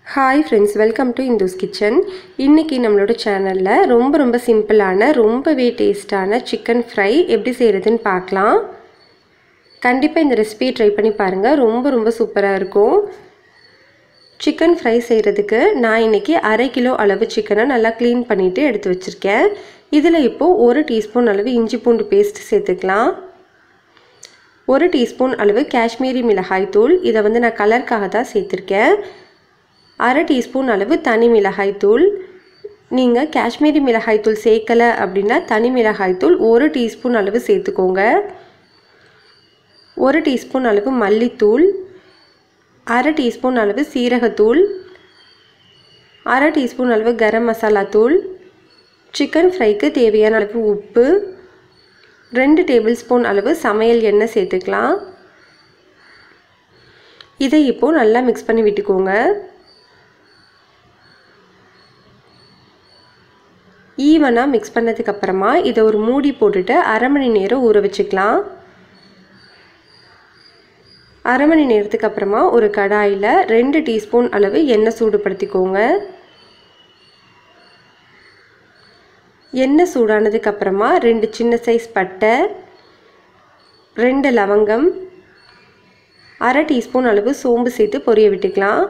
Hi friends, welcome to Indhu's kitchen. இன்னைக்கு நம்மளோட சேனல்ல ரொம்ப சிம்பிளான ரொம்பவே டேஸ்டான chicken fry எப்படி செய்யறதுன்னு பார்க்கலாம். கண்டிப்பா இந்த ரெசிபி ட்ரை பண்ணி பாருங்க. ரொம்ப சூப்பரா இருக்கும். chicken fry செய்யிறதுக்கு நான் இன்னைக்கு 1/2 கிலோ அளவு chicken நல்லா க்ளீன் பண்ணிட்டு எடுத்து வச்சிருக்கேன். இதுல இப்போ 1 டீஸ்பூன் அளவு இஞ்சி பூண்டு பேஸ்ட் சேர்த்துக்கலாம். 1 டீஸ்பூன் அளவு காஷ்மீரி மிளகாய் தூள். இத வந்து நான் கலர்க்காக தான் சேர்த்திருக்கேன். 1/2 டீஸ்பூன் அளவு தனி மிளகாய் தூள். நீங்க காஷ்மீரி மிளகாய் தூள் சேர்க்கல அப்படினா தனி மிளகாய் தூள் 1 டீஸ்பூன் அளவு சேர்த்துக்கோங்க. 1 டீஸ்பூன் அளவு மல்லித்தூள், 1/2 டீஸ்பூன் அளவு சீரகத்தூள், 1/2 டீஸ்பூன் அளவு கரம் மசாலா தூள், சிக்கன் ஃப்ரைக்கு தேவையான அளவு உப்பு, 2 டேபிள்ஸ்பூன் அளவு சமையல் எண்ணெய் சேர்த்துக்கலாம். இதை இப்போ நல்லா மிக்ஸ் பண்ணி விட்டுக்கோங்க. ஈவனா மிக்ஸ் பண்ணதுக்கு அப்புறமா இத ஒரு மூடி போட்டுட்டு 1/2 மணி நேரம் ஊற வச்சுக்கலாம். 1/2 மணி நேரத்துக்கு அப்புறமா ஒரு கடாயில 2 டீஸ்பூன் அளவு எண்ணெய் சூடுபடுத்திக்கோங்க. எண்ணெய் சூடானதுக்கு அப்புறமா 2 சின்ன சைஸ் பட்டை, 2 லவங்கம், 1/2 டீஸ்பூன் அளவு சோம்பு சேர்த்து பொரிய விட்டுக்கலாம்.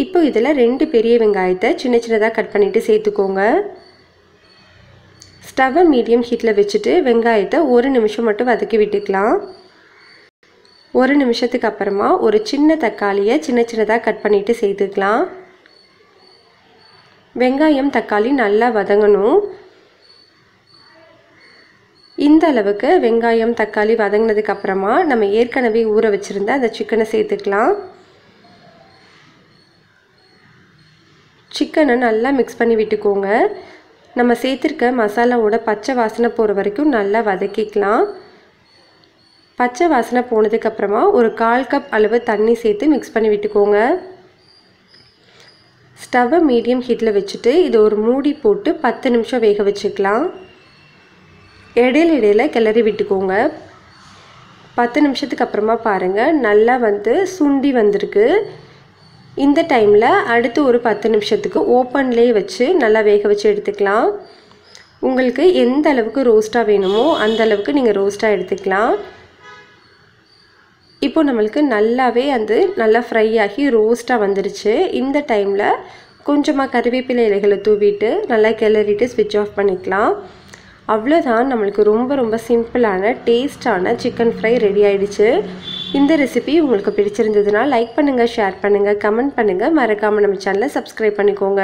இப்போ இதல 2 பெரிய வெங்காயத்தை சின்னதா கட் பண்ணிட்டு சேர்த்துக்கோங்க. ஸ்டவ் மீடியம் ஹீட்ல வச்சிட்டு வெங்காயத்தை 1 நிமிஷம் மட்டும் வதக்கி விட்டுக்கலாம். 1 நிமிஷத்துக்கு அப்புறமா ஒரு சின்ன தக்காளியை சின்னதா கட் பண்ணிட்டு சேர்த்துக்கலாம். வெங்காயம் தக்காளி நல்லா வதங்கணும். இந்த அளவுக்கு வெங்காயம் தக்காளி வதங்கினதுக்கு அப்புறமா நம்ம ஏற்கனவே ஊற வச்சிருந்த அந்த சிக்கனை சேர்த்துக்கலாம். சிக்கனை நல்லா மிக்ஸ் பண்ணி விட்டுக்கோங்க. நம்ம சேர்த்திருக்க மசாலாவோட பச்சை வாசனை போற வரைக்கும் நல்லா வதக்கிக்கலாம். பச்சை வாசனை போனதுக்கு அப்புறமா ஒரு 1/4 கப் அளவு தண்ணி சேர்த்து மிக்ஸ் பண்ணி விட்டுக்கோங்க. ஸ்டவ் மீடியம் ஹீட்ல வச்சிட்டு இது ஒரு மூடி போட்டு 10 நிமிஷம் வேக வச்சுக்கலாம். இடையில கிளறி விட்டுக்கோங்க. 10 நிமிஷத்துக்கு அப்புறமா பாருங்க நல்லா வந்து சுண்டி வந்திருக்கு. இந்த டைம்ல அடுத்து ஒரு 10 நிமிஷத்துக்கு ஓபன்லயே வச்சு நல்லா வேக வச்சு எடுத்துக்கலாம். உங்களுக்கு எந்த அளவுக்கு ரோஸ்டா வேணுமோ அந்த அளவுக்கு நீங்க ரோஸ்டா எடுத்துக்கலாம். இப்போ நமக்கு நல்லாவே நல்லா ஃப்ரை ஆகி ரோஸ்டா வந்துருச்சு. இந்த டைம்ல கொஞ்சமா கறிவேப்பிலை இலைகளை தூவிட்டு நல்லா கிளறிட்டு ஸ்விட்ச் ஆஃப் பண்ணிக்கலாம். அவ்வளவுதான், நமக்கு ரொம்ப சிம்பிளான டேஸ்டான chicken fry ரெடி ஆயிடுச்சு. இந்த ரெசிபி உங்களுக்கு பிடிச்சிருந்ததுனா லைக் பண்ணுங்க, ஷேர் பண்ணுங்க, கமெண்ட் பண்ணுங்க, மறக்காம நம்ம சேனலை சப்ஸ்கிரைப் பண்ணிக்கோங்க.